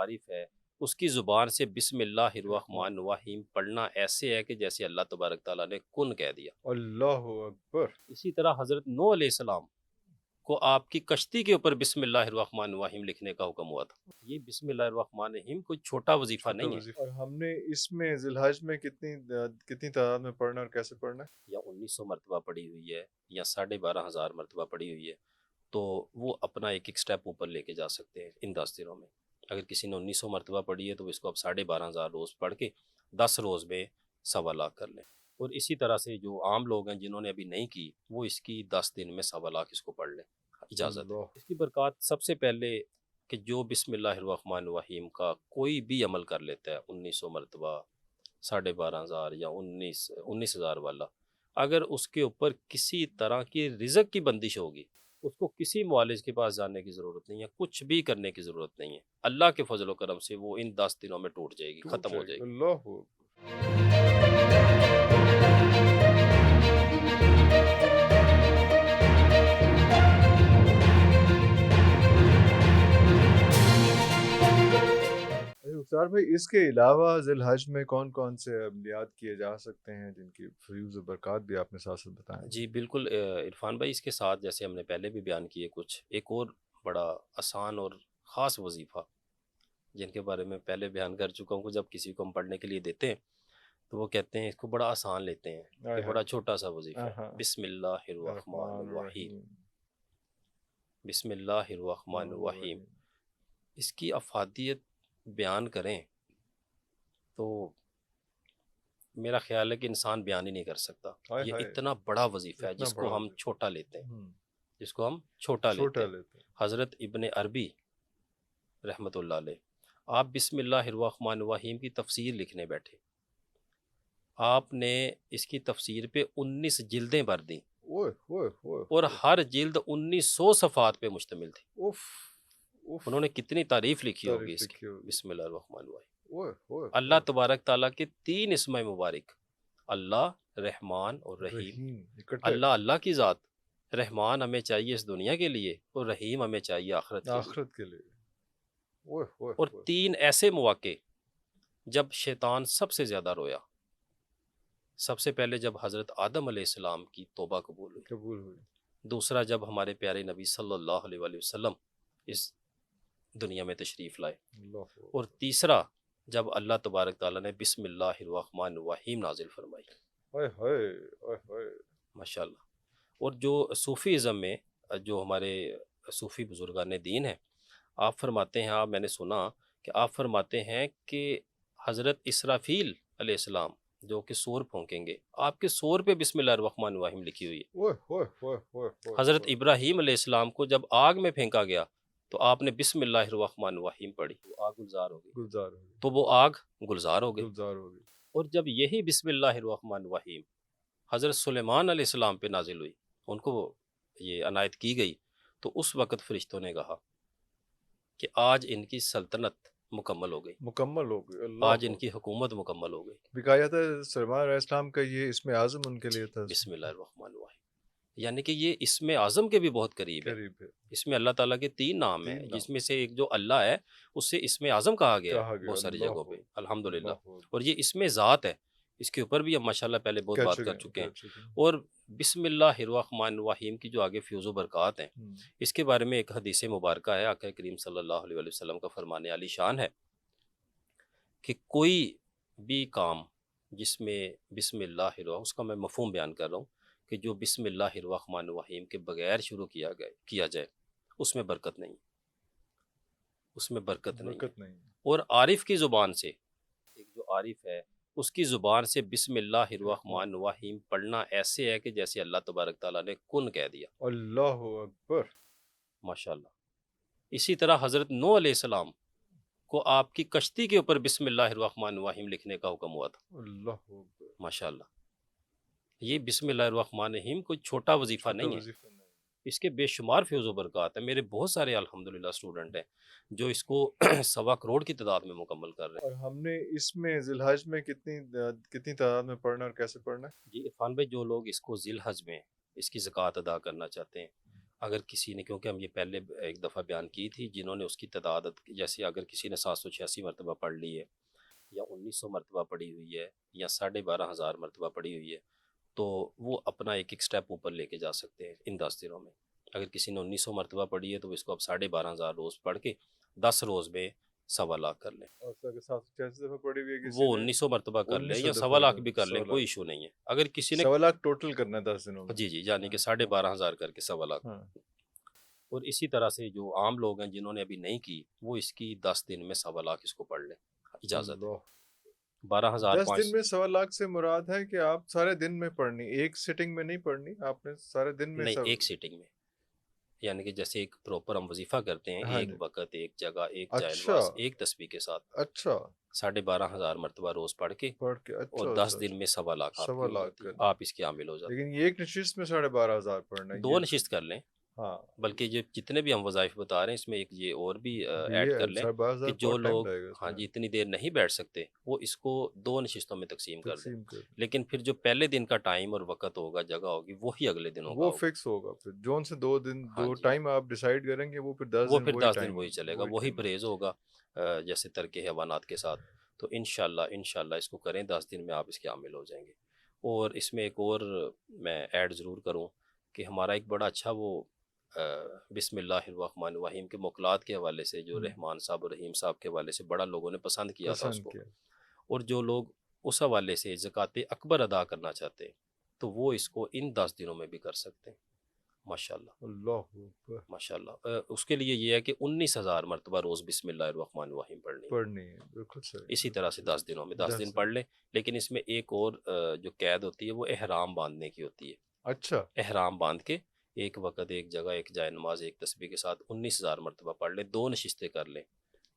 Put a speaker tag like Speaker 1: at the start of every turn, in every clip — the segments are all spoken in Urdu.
Speaker 1: عارف ہے اس کی زبان سے بسم اللہ الرحمن الرحیم پڑھنا ایسے ہے کہ جیسے اللہ تبارک تعالیٰ نے کن کہہ دیا۔
Speaker 2: اللہ اکبر۔
Speaker 1: اسی طرح حضرت نوح علیہ السلام کو آپ کی کشتی کے اوپر بسم اللہ الرحمن الرحیم لکھنے کا حکم ہوا تھا۔ یہ بسم اللہ الرحمن الرحیم کوئی چھوٹا وظیفہ
Speaker 2: چھوٹا
Speaker 1: نہیں ہے،
Speaker 2: وظیفہ۔ اور ہم نے اس میں ذی الحج میں کتنی تعداد میں پڑھنا اور کیسے پڑھنا ہے؟
Speaker 1: یا 1900 مرتبہ پڑھی ہوئی ہے یا 12,500 مرتبہ پڑھی ہوئی ہے، تو وہ اپنا ایک ایک سٹیپ اوپر لے کے جا سکتے ہیں ان 10 دنوں میں۔ اگر کسی نے 1900 مرتبہ پڑھی ہے تو اس کو اب 12,500 روز پڑھ کے 10 روز میں 1.25 کر لیں۔ اور اسی طرح سے جو عام لوگ ہیں جنہوں نے ابھی نہیں کی وہ اس کی 10 دن میں 1.25 اس کو پڑھ لیں، اجازت ہے۔
Speaker 2: اللہ۔
Speaker 1: اس کی برکات سب سے پہلے کہ جو بسم اللہ الرحمن الرحیم کا کوئی بھی عمل کر لیتا ہے 1900 مرتبہ 12,500 یا 19,000 والا، اگر اس کے اوپر کسی طرح کی رزق کی بندش ہوگی اس کو کسی معالج کے پاس جانے کی ضرورت نہیں ہے، کچھ بھی کرنے کی ضرورت نہیں ہے، اللہ کے فضل و کرم سے وہ ان 10 دنوں میں ٹوٹ جائے گی، ختم ہو جائے گی۔
Speaker 2: اللہ اکبر۔ مختار بھائی، اس کے علاوہ ذی الحج میں کون کون سے عملیات کیے جا سکتے ہیں جن کی فیوز و برکات بھی آپ نے ساتھ ساتھ بتائیں؟
Speaker 1: جی بالکل عرفان بھائی، اس کے ساتھ جیسے ہم نے پہلے بھی بیان کیے کچھ ایک اور بڑا آسان اور خاص وظیفہ جن کے بارے میں پہلے بیان کر چکا ہوں کہ جب کسی کو ہم پڑھنے کے لیے دیتے ہیں تو وہ کہتے ہیں اس کو بڑا آسان لیتے ہیں کہ بڑا چھوٹا سا وظیفہ ہے۔ بسم اللہ الرحمن الرحیم، بسم اللہ الرحمن الرحیم، اس کی افادیت بیان کریں تو میرا خیال ہے کہ انسان بیان ہی نہیں کر سکتا۔ یہ اتنا بڑا وظیفہ ہے جس کو ہم چھوٹا لیتے ہیں، جس کو ہم چھوٹا لیتے ہیں۔ حضرت ابن عربی رحمۃ اللہ علیہ، آپ بسم اللہ الرحمن الرحیم کی تفسیر لکھنے بیٹھے، آپ نے اس کی تفسیر پہ 19 جلدیں بھر دیں اور ہر جلد 1900 صفحات پہ مشتمل تھی۔ انہوں نے کتنی تعریف لکھی ہوگی اس کی، بسم اللہ الرحمن الرحیم۔ اللہ تبارک تعالیٰ کے 3 اسم مبارک، اللہ، رحمان اور رحیم۔ اللہ اللہ کی ذات، رحمان ہمیں چاہیے اس دنیا کے لیے اور رحیم ہمیں چاہیے آخرت کے لیے۔ اور 3 ایسے مواقع جب شیطان سب سے زیادہ رویا، سب سے پہلے جب حضرت آدم علیہ السلام کی توبہ قبول ہوئی، دوسرا جب ہمارے پیارے نبی صلی اللہ علیہ وآلہ وسلم اس دنیا میں تشریف لائے، اور تیسرا جب اللہ تبارک تعالیٰ نے بسم اللہ الرحمن الرحیم نازل فرمائی۔ ماشاءاللہ۔ اور جو صوفی ازم میں جو ہمارے صوفی بزرگان دین ہیں، آپ فرماتے ہیں، میں نے سنا کہ آپ فرماتے ہیں کہ حضرت اسرافیل علیہ السلام جو کہ سور پھونکیں گے، آپ کے سور پہ بسم اللہ الرحمن الرحیم لکھی ہوئی ہے۔ حضرت ابراہیم علیہ السلام کو جب آگ میں پھینکا گیا تو آپ نے بسم اللہ الرحمن الرحیم پڑھی، وہ آگ گلزار ہو گئی، تو وہ آگ گلزار ہو گئی۔ اور جب یہی بسم اللہ الرحمن الرحیم حضرت سلیمان علیہ السلام پہ نازل ہوئی، ان کو یہ عنایت کی گئی، تو اس وقت فرشتوں نے کہا کہ آج ان کی سلطنت مکمل ہو گئی، آج ان کی حکومت مکمل ہو گئی۔
Speaker 2: بھی کہا جاتا ہے سلیمان علیہ السلام کا یہ اسم اعظم ان کے لیے تھا،
Speaker 1: بسم اللہ الرحمن الرحیم، یعنی کہ یہ اسم اعظم کے بھی بہت قریب ہے۔ اس میں اللہ تعالیٰ کے 3 نام ہیں، جس میں سے ایک جو اللہ ہے اس سے اسم اعظم کہا گیا ہے بہت ساری جگہوں پہ، الحمدللہ۔ اور یہ اسم ذات ہے، اس کے اوپر بھی ہم ماشاءاللہ پہلے بہت بات کر چکے ہیں۔ اور بسم اللہ الرحمن الرحیم کی جو آگے فیوز و برکات ہیں، اس کے بارے میں ایک حدیث مبارکہ ہے، آقا کریم صلی اللہ علیہ وسلم کا فرمان عالی شان ہے کہ کوئی بھی کام جس میں بسم اللہ الرحمن، اس کا میں مفہوم بیان کر رہا ہوں کہ جو بسم اللہ الرحمن الرحیم کے بغیر شروع کیا جائے اس میں برکت نہیں، اس میں برکت نہیں۔ اور عارف کی زبان سے، ایک جو عارف ہے اس کی زبان سے بسم اللہ الرحمن الرحیم پڑھنا ایسے ہے کہ جیسے اللہ تبارک تعالیٰ نے کن کہہ دیا۔
Speaker 2: اللہ اکبر،
Speaker 1: ماشاءاللہ۔ اسی طرح حضرت نوح علیہ السلام کو آپ کی کشتی کے اوپر بسم اللہ الرحمن الرحیم لکھنے کا حکم ہوا تھا۔
Speaker 2: اللہ اکبر،
Speaker 1: ماشاءاللہ۔ یہ بسم اللہ الرحمن الرحیم کوئی چھوٹا وظیفہ نہیں ہے، اس کے بے شمار فیوز و برکات ہیں۔ میرے بہت سارے الحمدللہ اسٹوڈنٹ ہیں جو اس کو 1.25 کروڑ کی تعداد میں مکمل کر رہے ہیں۔
Speaker 2: اور ہم نے اس میں ذی الحج میں کتنی تعداد میں پڑھنا اور کیسے پڑھنا ہے؟
Speaker 1: جی عرفان بھائی، جو لوگ اس کو ذی الحج میں اس کی زکوٰۃ ادا کرنا چاہتے ہیں، اگر کسی نے، کیونکہ ہم یہ پہلے ایک دفعہ بیان کی تھی، جنہوں نے اس کی تعداد، جیسے اگر کسی نے 786 مرتبہ پڑھ لی ہے یا 1900 مرتبہ پڑھی ہوئی ہے یا 12,500 مرتبہ پڑھی ہوئی ہے، تو وہ اپنا ایک ایک سٹیپ اوپر لے کے جا سکتے ہیں ان 10 دنوں میں۔ اگر کسی نے 1900 مرتبہ پڑھی ہے تو اس کو اب 12,500 روز پڑھ کے 10 روز میں 1.25 کر لیں۔
Speaker 2: اور اگر 786 دفعہ پڑھی ہوئی ہے کسی
Speaker 1: وہ
Speaker 2: نے،
Speaker 1: 1900 مرتبہ کر لیں
Speaker 2: 1900
Speaker 1: یا
Speaker 2: دفعہ
Speaker 1: 1.25 بھی کر لیں،
Speaker 2: 1.25
Speaker 1: کوئی ایشو نہیں ہے۔ اگر کسی نے
Speaker 2: 1.25 ٹوٹل کرنا ہے 10 دنوں میں۔
Speaker 1: جی یعنی کہ 12,500 کر کے 1.25۔
Speaker 2: ہاں
Speaker 1: اور اسی طرح سے جو عام لوگ ہیں جنہوں نے ابھی نہیں کی، وہ اس کی 10 دن میں 1.25 اس کو پڑھ لیں، اجازت ہے۔
Speaker 2: اللہ، 10
Speaker 1: 12,500
Speaker 2: دن میں 1.25 سے مراد ہے کہ آپ سارے دن میں پڑھنی، ایک سٹنگ میں نہیں پڑھنی، آپ نے سارے دن میں
Speaker 1: نہیں،
Speaker 2: سب۔
Speaker 1: ایک سیٹنگ میں، یعنی کہ جیسے ایک پراپر ہم وظیفہ کرتے ہیں،
Speaker 2: ہاں
Speaker 1: ایک
Speaker 2: جی،
Speaker 1: وقت، ایک جگہ، ایک جائے
Speaker 2: اچھا
Speaker 1: نماز، ایک تسبیح کے ساتھ
Speaker 2: اچھا
Speaker 1: 12,500 مرتبہ روز پڑھ کے،
Speaker 2: پڑھ کے،
Speaker 1: اور
Speaker 2: اچھا
Speaker 1: 10
Speaker 2: اچھا
Speaker 1: دن
Speaker 2: اچھا،
Speaker 1: میں 1.25 آپ کی ہو
Speaker 2: 1.25
Speaker 1: جاتی ہے،
Speaker 2: کرنا۔
Speaker 1: آپ اس کے عامل ہو جاتے
Speaker 2: لیکن یہ ایک نشست میں 12,500 پڑھنا ہے
Speaker 1: ہیں۔ 2
Speaker 2: یہ؟
Speaker 1: نشست کر لیں،
Speaker 2: ہاں
Speaker 1: بلکہ یہ جتنے بھی ہم وظائف بتا رہے ہیں اس میں ایک یہ اور بھی ایڈ
Speaker 2: یہ
Speaker 1: کر لیں
Speaker 2: 12,500
Speaker 1: کہ جو
Speaker 2: بہت ٹائم
Speaker 1: لوگ
Speaker 2: لگے گا اس
Speaker 1: ہاں
Speaker 2: میں
Speaker 1: جی اتنی دیر نہیں بیٹھ سکتے، وہ اس کو 2 نشستوں میں تقسیم کر دیں،
Speaker 2: تقسیم کر،
Speaker 1: لیکن پھر جو پہلے دن کا ٹائم اور وقت ہوگا، جگہ ہوگی، وہی اگلے دنوں کا
Speaker 2: وہ
Speaker 1: ہوگا۔
Speaker 2: فکس ہوگا پھر جون سے 2 دن
Speaker 1: ہاں
Speaker 2: 2
Speaker 1: جی،
Speaker 2: ٹائم آپ ڈیسائیڈ کریں گے، وہ پھر 10
Speaker 1: وہ
Speaker 2: دن
Speaker 1: پھر
Speaker 2: وہی
Speaker 1: 10 دن
Speaker 2: ٹائم،
Speaker 1: وہی چلے گا،
Speaker 2: وہی
Speaker 1: وہی
Speaker 2: ٹائم
Speaker 1: پرہیز ہوگا جیسے ترک حیوانات کے ساتھ۔ تو انشاءاللہ اس کو کریں، 10 دن میں آپ اس کے عامل ہو جائیں گے۔ اور اس میں ایک اور میں ایڈ ضرور کروں کہ ہمارا ایک بڑا اچھا وہ بسم اللہ الرحمن الرحیم کے موکلات کے حوالے سے، جو رحمان صاحب اور رحیم صاحب کے حوالے سے بڑا لوگوں نے پسند کیا تھا اس
Speaker 2: پسند
Speaker 1: کو،
Speaker 2: کیا۔
Speaker 1: اور جو لوگ اس حوالے سے زکوٰۃ اکبر ادا کرنا چاہتے ہیں تو وہ اس کو ان 10 دنوں میں بھی کر سکتے ہیں، ماشاءاللہ
Speaker 2: اللہ اکبر،
Speaker 1: ماشاءاللہ۔ اس کے لیے یہ ہے کہ 19,000 مرتبہ روز بسم اللہ الرحمن الرحیم پڑھنی ہے،
Speaker 2: پڑھنی ہے، بالکل صحیح،
Speaker 1: اسی طرح سے
Speaker 2: بالکل
Speaker 1: 10 دنوں میں 10
Speaker 2: صحیح،
Speaker 1: دن
Speaker 2: 10
Speaker 1: پڑھ
Speaker 2: دن۔
Speaker 1: لیں۔ لیکن اس میں ایک اور جو قید ہوتی ہے وہ احرام باندھنے کی ہوتی ہے۔
Speaker 2: اچھا،
Speaker 1: احرام باندھ کے ایک وقت، ایک جگہ، ایک جائے نماز، ایک تسبیح کے ساتھ 19,000 مرتبہ پڑھ لیں، 2 نشستیں کر لیں،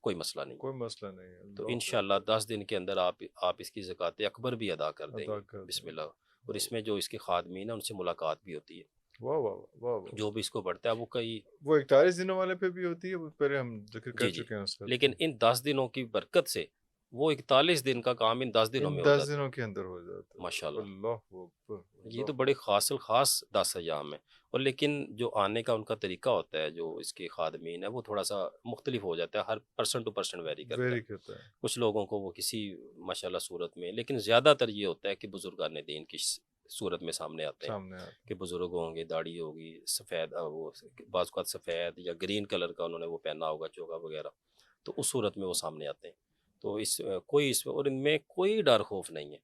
Speaker 1: کوئی مسئلہ نہیں۔
Speaker 2: کوئی مسئلہ نہیں ہے،
Speaker 1: تو
Speaker 2: اللہ
Speaker 1: انشاءاللہ
Speaker 2: اکبر،
Speaker 1: 10 دن کے اندر آپ اس کی زکوٰۃ اکبر بھی ادا کر دیں
Speaker 2: ادا
Speaker 1: گے،
Speaker 2: کر دیں
Speaker 1: بسم
Speaker 2: گے۔
Speaker 1: اللہ۔ اور اس میں جو اس کے خادمین ہیں ان سے ملاقات بھی ہوتی ہے،
Speaker 2: واہ واہ واہ واہ،
Speaker 1: جو بھی اس کو پڑھتا ہے وہ کئی
Speaker 2: وہ 41 دنوں والے پہ بھی ہوتی ہے، وہ پہلے ہم ذکر کر
Speaker 1: جی
Speaker 2: چکے ہیں اس کا۔
Speaker 1: لیکن ان 10 دنوں کی برکت سے وہ 41 دن کا کام ان 10 دنوں
Speaker 2: ان
Speaker 1: میں ہو
Speaker 2: 10
Speaker 1: جاتا
Speaker 2: دنوں کے اندر ہو جاتا
Speaker 1: ہے،
Speaker 2: ہے،
Speaker 1: ماشاءاللہ۔
Speaker 2: اللہ اکبر،
Speaker 1: یہ تو
Speaker 2: اللہ
Speaker 1: بڑے خاص الخاص 10 ایام ہیں، اور لیکن جو آنے کا ان کا طریقہ ہوتا ہے، جو اس کے خادمین ہیں، وہ تھوڑا سا مختلف ہو جاتا ہے، ہر پرسن ٹو پرسن ویری کرتا ہے۔
Speaker 2: ویری کرتا ہے،
Speaker 1: کچھ لوگوں کو وہ کسی ماشاءاللہ صورت میں، لیکن زیادہ تر یہ ہوتا ہے کہ بزرگان دین کی صورت میں سامنے آتے ہیں،
Speaker 2: سامنے آتا
Speaker 1: کہ بزرگ ہوں گے، داڑھی ہوگی، سفید وہ بعض اوقات سفید یا گرین کلر کا انہوں نے وہ پہنا ہوگا چوگا وغیرہ، تو اس صورت میں وہ سامنے آتے ہیں۔ تو کوئی اس اور ان میں کوئی ڈر خوف نہیں ہے،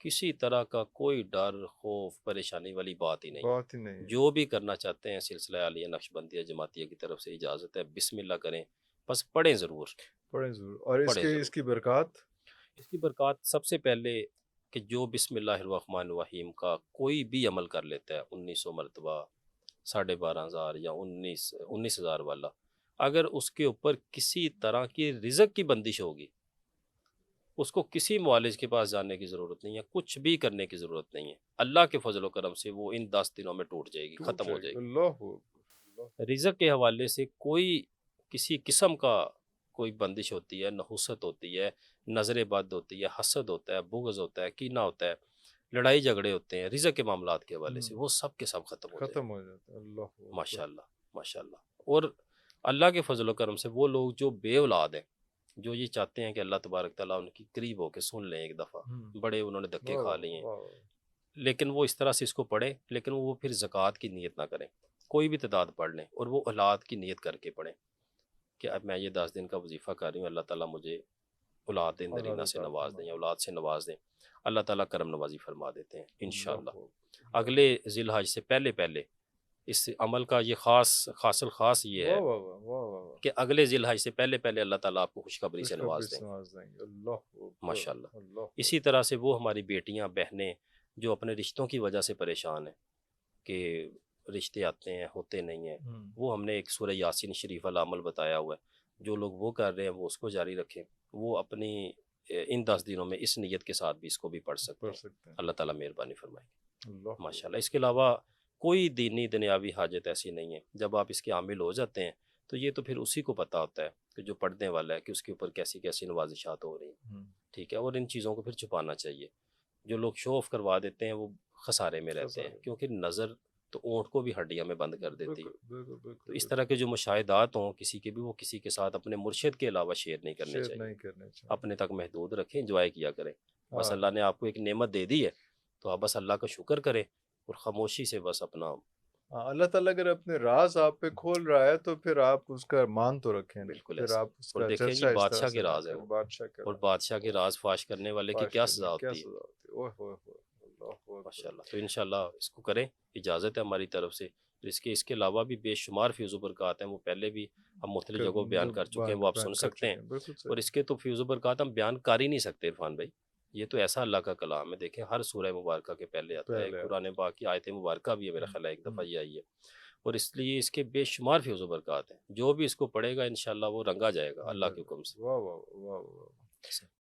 Speaker 1: کسی طرح کا کوئی ڈر خوف پریشانی والی بات ہی نہیں
Speaker 2: بات ہی نہیں
Speaker 1: ہے۔
Speaker 2: ہے۔
Speaker 1: جو بھی کرنا چاہتے ہیں سلسلہ عالیہ نقشبندیہ جماعتیہ کی طرف سے اجازت ہے، بسم اللہ کریں، بس پڑھیں ضرور،
Speaker 2: پڑھیں ضرور، اور اس
Speaker 1: پڑھیں
Speaker 2: کے اس
Speaker 1: ضرور۔
Speaker 2: کی برکات،
Speaker 1: اس کی برکات سب سے پہلے کہ جو بسم اللہ الرحمن الرحیم کا کوئی بھی عمل کر لیتا ہے 1900 مرتبہ، 12,500 یا 19,000 والا، اگر اس کے اوپر کسی طرح کی رزق کی بندش ہوگی، اس کو کسی معالج کے پاس جانے کی ضرورت نہیں ہے، کچھ بھی کرنے کی ضرورت نہیں ہے، اللہ کے فضل و کرم سے وہ ان 10 دنوں میں ٹوٹ جائے گی،
Speaker 2: ٹوٹ
Speaker 1: ختم ہو
Speaker 2: جائے
Speaker 1: جائے
Speaker 2: گی،
Speaker 1: گی۔
Speaker 2: اللہ اکبر، اللہ،
Speaker 1: رزق کے حوالے سے کوئی کسی قسم کا کوئی بندش ہوتی ہے، نحوست ہوتی ہے، نظر بد ہوتی ہے، حسد ہوتا ہے، بغض ہوتا ہے، کینہ ہوتا ہے، لڑائی جھگڑے ہوتے ہیں رزق کے معاملات کے حوالے سے، وہ سب کے سب ختم ہو جائیں
Speaker 2: ختم ہو جاتا ہے، اللہ
Speaker 1: گے،
Speaker 2: اکبر،
Speaker 1: ماشاءاللہ ماشاءاللہ۔ اور اللہ کے فضل و کرم سے وہ لوگ جو بے اولاد ہیں، جو یہ چاہتے ہیں کہ اللہ تبارک تعالیٰ ان کی قریب ہو کے سن لیں ایک دفعہ، بڑے انہوں نے دھکے
Speaker 2: واہ
Speaker 1: کھا
Speaker 2: واہ
Speaker 1: لیے ہیں،
Speaker 2: واہ واہ،
Speaker 1: لیکن وہ اس طرح سے اس کو پڑھیں، لیکن وہ پھر زکوٰۃ کی نیت نہ کریں، کوئی بھی تعداد پڑھ لیں اور وہ اولاد کی نیت کر کے پڑھیں کہ اب میں یہ 10 دن کا وظیفہ کر رہی ہوں، اللہ تعالیٰ مجھے اولاد
Speaker 2: اللہ
Speaker 1: نرینہ سے
Speaker 2: تعالیٰ
Speaker 1: نواز دیں یا اولاد سے نواز دیں، اللہ تعالیٰ کرم نوازی فرما دیتے ہیں انشاءاللہ۔
Speaker 2: اللہ
Speaker 1: اگلے ذی الحج سے پہلے پہلے اس عمل کا یہ خاص الخاص یہ ہے
Speaker 2: واہ واہ واہ واہ واہ واہ،
Speaker 1: کہ اگلے ذی الحج سے پہلے پہلے اللہ تعالیٰ آپ کو خوشخبری سے
Speaker 2: خوشخبری
Speaker 1: نواز دیں
Speaker 2: سے
Speaker 1: گے،
Speaker 2: نواز دیں گے، اللہ اکبر،
Speaker 1: ماشاءاللہ۔
Speaker 2: اللہ اکبر،
Speaker 1: اسی طرح سے وہ ہماری بیٹیاں بہنیں جو اپنے رشتوں کی وجہ سے پریشان ہیں کہ رشتے آتے ہیں ہوتے نہیں ہیں، وہ ہم نے ایک سورہ یاسین شریف والا عمل بتایا ہوا ہے، جو لوگ وہ کر رہے ہیں وہ اس کو جاری رکھیں، وہ اپنی ان 10 دنوں میں اس نیت کے ساتھ بھی اس کو بھی پڑھ سکتے
Speaker 2: پڑھ
Speaker 1: ہیں،
Speaker 2: سکتے ہیں،
Speaker 1: اللہ تعالیٰ مہربانی فرمائے
Speaker 2: اللہ اکبر،
Speaker 1: ماشاءاللہ۔ اس کے علاوہ کوئی دینی دنیاوی حاجت ایسی نہیں ہے، جب آپ اس کے عامل ہو جاتے ہیں تو یہ تو پھر اسی کو پتہ ہوتا ہے کہ جو پڑھنے والا ہے کہ اس کے اوپر کیسی کیسی نوازشات ہو رہی ہیں، ٹھیک ہے، اور ان چیزوں کو پھر چھپانا چاہیے۔ جو لوگ شو آف کروا دیتے ہیں وہ خسارے میں رہتے ہیں،
Speaker 2: خسارے،
Speaker 1: کیونکہ نظر تو اونٹ کو بھی ہڈیاں میں بند کر دیتی ہے۔
Speaker 2: بالکل بالکل
Speaker 1: تو
Speaker 2: بالکل
Speaker 1: اس طرح کے جو مشاہدات ہوں کسی کے بھی، وہ کسی کے ساتھ اپنے مرشد کے علاوہ شیئر نہیں کرنے
Speaker 2: شیئر
Speaker 1: چاہیے،
Speaker 2: نہیں کرنے چاہیے.
Speaker 1: اپنے تک محدود رکھیں، انجوائے کیا کریں۔ بس
Speaker 2: ہاں
Speaker 1: اللہ نے آپ کو ایک نعمت دے دی ہے تو آپ بس اللہ کا شکر کریں اور خاموشی سے بس اپنا
Speaker 2: ہاں، اللہ تعالیٰ اگر اپنے راز آپ پہ کھول رہا ہے تو پھر آپ اس کا مان تو رکھیں نا،
Speaker 1: بالکل
Speaker 2: پھر
Speaker 1: ایسے
Speaker 2: آپ
Speaker 1: ہی۔
Speaker 2: اس
Speaker 1: اور
Speaker 2: کا
Speaker 1: دیکھیں جی
Speaker 2: چرچا اس طرح
Speaker 1: بادشاہ
Speaker 2: سے
Speaker 1: کے
Speaker 2: نہ
Speaker 1: راز ہے
Speaker 2: کریں.
Speaker 1: وہ،
Speaker 2: بادشاہ کا
Speaker 1: اور
Speaker 2: راز.
Speaker 1: بادشاہ کے راز فاش کرنے والے کی
Speaker 2: فاش
Speaker 1: کیا
Speaker 2: کرنے
Speaker 1: سزا
Speaker 2: کیا
Speaker 1: ہوتی ہے؟
Speaker 2: سزا ہوتی ہے. اوہ اوہ اوہ، اللہ
Speaker 1: ماشاء
Speaker 2: اکبر.
Speaker 1: اللہ، تو انشاءاللہ اس کو کریں، اجازت ہے ہماری طرف سے۔ پھر اس کے علاوہ بھی بے شمار فیض و برکات ہیں، وہ پہلے بھی ہم مختلف جگہوں پہ بیان کر چکے ہیں، وہ آپ
Speaker 2: بیان
Speaker 1: سن
Speaker 2: کر
Speaker 1: سکتے ہیں۔
Speaker 2: چکے ہیں. بالکل
Speaker 1: اور
Speaker 2: صحیح.
Speaker 1: اس کے تو فیض و برکات ہم بیان کر ہی نہیں سکتے عرفان بھائی، یہ تو ایسا اللہ کا کلام ہے، دیکھیں ہر سورہ مبارکہ کے پہلے آتا ہے،
Speaker 2: پہلے
Speaker 1: قرآن پاک کی آیت مبارکہ بھی ہے، میرا خیال ہے ایک
Speaker 2: ہم،
Speaker 1: دفعہ یہ آئی ہے۔ اور اس لیے اس کے بے شمار فیض و برکات ہیں، جو بھی اس کو پڑھے گا انشاءاللہ وہ رنگا جائے گا اللہ کے حکم سے۔
Speaker 2: واہ واہ واہ واہ.